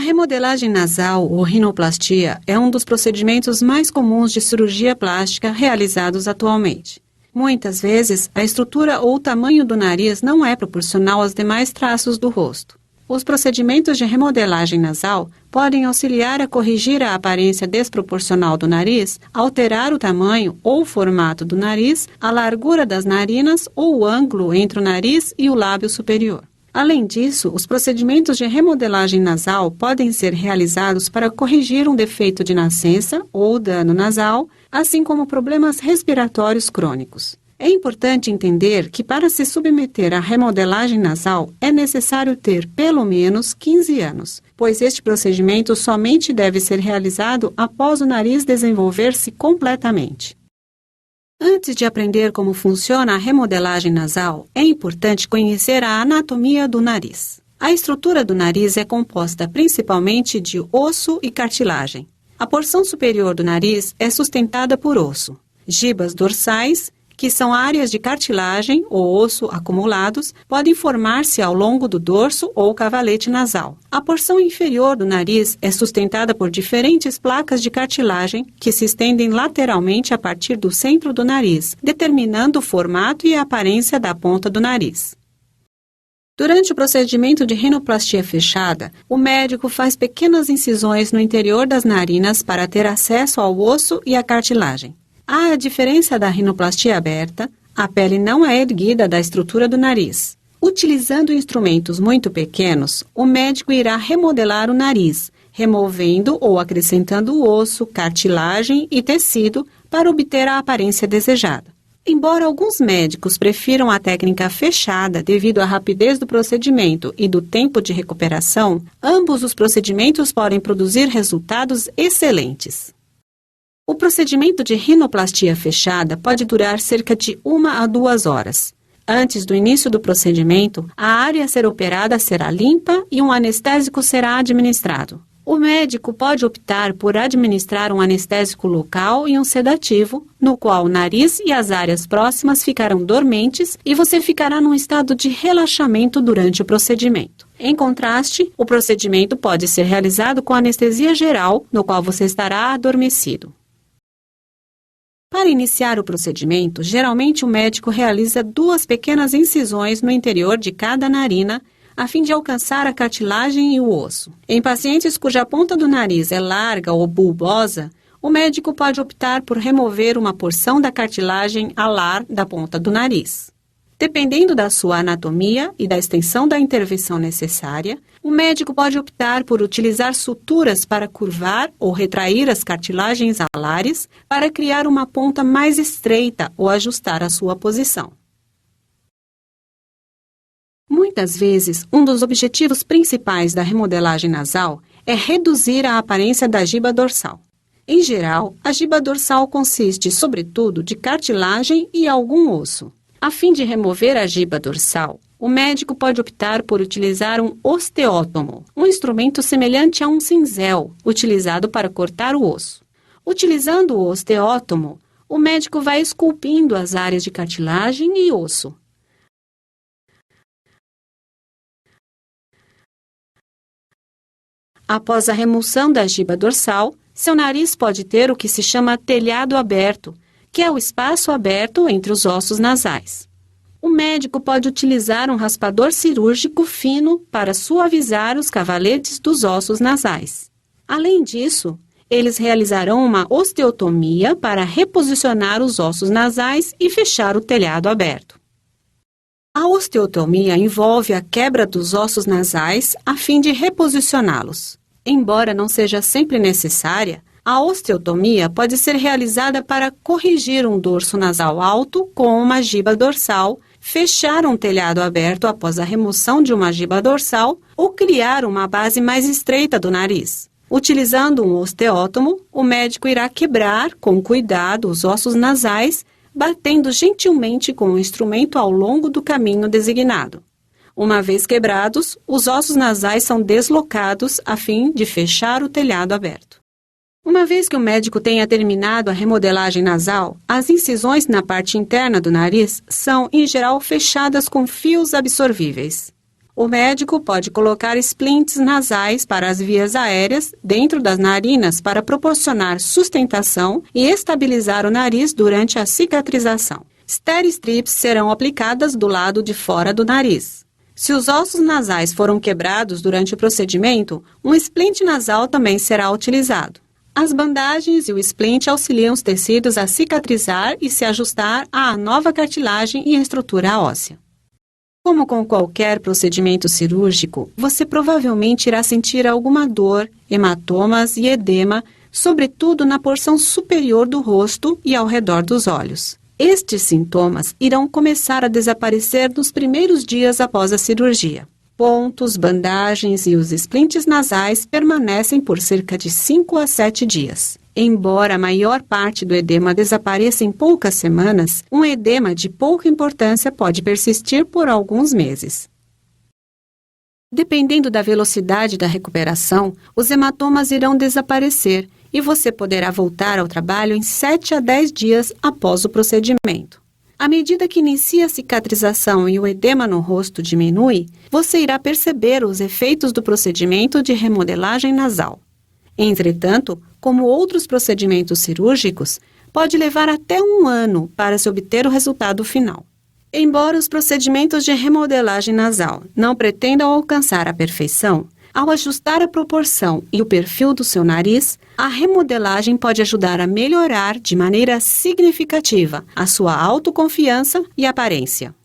remodelagem nasal ou rinoplastia é um dos procedimentos mais comuns de cirurgia plástica realizados atualmente. Muitas vezes, a estrutura ou o tamanho do nariz não é proporcional aos demais traços do rosto. Os procedimentos de remodelagem nasal podem auxiliar a corrigir a aparência desproporcional do nariz, alterar o tamanho ou formato do nariz, a largura das narinas ou o ângulo entre o nariz e o lábio superior. Além disso, os procedimentos de remodelagem nasal podem ser realizados para corrigir um defeito de nascença ou dano nasal, assim como problemas respiratórios crônicos. É importante entender que para se submeter à remodelagem nasal é necessário ter pelo menos 15 anos, pois este procedimento somente deve ser realizado após o nariz desenvolver-se completamente. Antes de aprender como funciona a remodelagem nasal, é importante conhecer a anatomia do nariz. A estrutura do nariz é composta principalmente de osso e cartilagem. A porção superior do nariz é sustentada por osso, gibas dorsais, que são áreas de cartilagem ou osso acumulados, podem formar-se ao longo do dorso ou cavalete nasal. A porção inferior do nariz é sustentada por diferentes placas de cartilagem que se estendem lateralmente a partir do centro do nariz, determinando o formato e a aparência da ponta do nariz. Durante o procedimento de rinoplastia fechada, o médico faz pequenas incisões no interior das narinas para ter acesso ao osso e à cartilagem. À diferença da rinoplastia aberta, a pele não é erguida da estrutura do nariz. Utilizando instrumentos muito pequenos, o médico irá remodelar o nariz, removendo ou acrescentando osso, cartilagem e tecido para obter a aparência desejada. Embora alguns médicos prefiram a técnica fechada devido à rapidez do procedimento e do tempo de recuperação, ambos os procedimentos podem produzir resultados excelentes. O procedimento de rinoplastia fechada pode durar cerca de 1 a 2 horas. Antes do início do procedimento, a área a ser operada será limpa e um anestésico será administrado. O médico pode optar por administrar um anestésico local e um sedativo, no qual o nariz e as áreas próximas ficarão dormentes e você ficará num estado de relaxamento durante o procedimento. Em contraste, o procedimento pode ser realizado com anestesia geral, no qual você estará adormecido. Para iniciar o procedimento, geralmente o médico realiza 2 pequenas incisões no interior de cada narina, a fim de alcançar a cartilagem e o osso. Em pacientes cuja ponta do nariz é larga ou bulbosa, o médico pode optar por remover uma porção da cartilagem alar da ponta do nariz. Dependendo da sua anatomia e da extensão da intervenção necessária, o médico pode optar por utilizar suturas para curvar ou retrair as cartilagens alares para criar uma ponta mais estreita ou ajustar a sua posição. Muitas vezes, um dos objetivos principais da remodelagem nasal é reduzir a aparência da giba dorsal. Em geral, a giba dorsal consiste, sobretudo, de cartilagem e algum osso. A fim de remover a giba dorsal, o médico pode optar por utilizar um osteótomo, um instrumento semelhante a um cinzel, utilizado para cortar o osso. Utilizando o osteótomo, o médico vai esculpindo as áreas de cartilagem e osso. Após a remoção da giba dorsal, seu nariz pode ter o que se chama telhado aberto, que é o espaço aberto entre os ossos nasais. O médico pode utilizar um raspador cirúrgico fino para suavizar os cavaletes dos ossos nasais. Além disso, eles realizarão uma osteotomia para reposicionar os ossos nasais e fechar o telhado aberto. A osteotomia envolve a quebra dos ossos nasais a fim de reposicioná-los. Embora não seja sempre necessária, a osteotomia pode ser realizada para corrigir um dorso nasal alto com uma giba dorsal, fechar um telhado aberto após a remoção de uma giba dorsal ou criar uma base mais estreita do nariz. Utilizando um osteótomo, o médico irá quebrar com cuidado os ossos nasais, batendo gentilmente com o instrumento ao longo do caminho designado. Uma vez quebrados, os ossos nasais são deslocados a fim de fechar o telhado aberto. Uma vez que o médico tenha terminado a remodelagem nasal, as incisões na parte interna do nariz são, em geral, fechadas com fios absorvíveis. O médico pode colocar splints nasais para as vias aéreas dentro das narinas para proporcionar sustentação e estabilizar o nariz durante a cicatrização. Steri-strips serão aplicadas do lado de fora do nariz. Se os ossos nasais foram quebrados durante o procedimento, um splint nasal também será utilizado. As bandagens e o splint auxiliam os tecidos a cicatrizar e se ajustar à nova cartilagem e estrutura óssea. Como com qualquer procedimento cirúrgico, você provavelmente irá sentir alguma dor, hematomas e edema, sobretudo na porção superior do rosto e ao redor dos olhos. Estes sintomas irão começar a desaparecer nos primeiros dias após a cirurgia. Pontos, bandagens e os splints nasais permanecem por cerca de 5 a 7 dias. Embora a maior parte do edema desapareça em poucas semanas, um edema de pouca importância pode persistir por alguns meses. Dependendo da velocidade da recuperação, os hematomas irão desaparecer e você poderá voltar ao trabalho em 7 a 10 dias após o procedimento. À medida que inicia a cicatrização e o edema no rosto diminui, você irá perceber os efeitos do procedimento de remodelagem nasal. Entretanto, como outros procedimentos cirúrgicos, pode levar até 1 ano para se obter o resultado final. Embora os procedimentos de remodelagem nasal não pretendam alcançar a perfeição, ao ajustar a proporção e o perfil do seu nariz, a remodelagem pode ajudar a melhorar de maneira significativa a sua autoconfiança e aparência.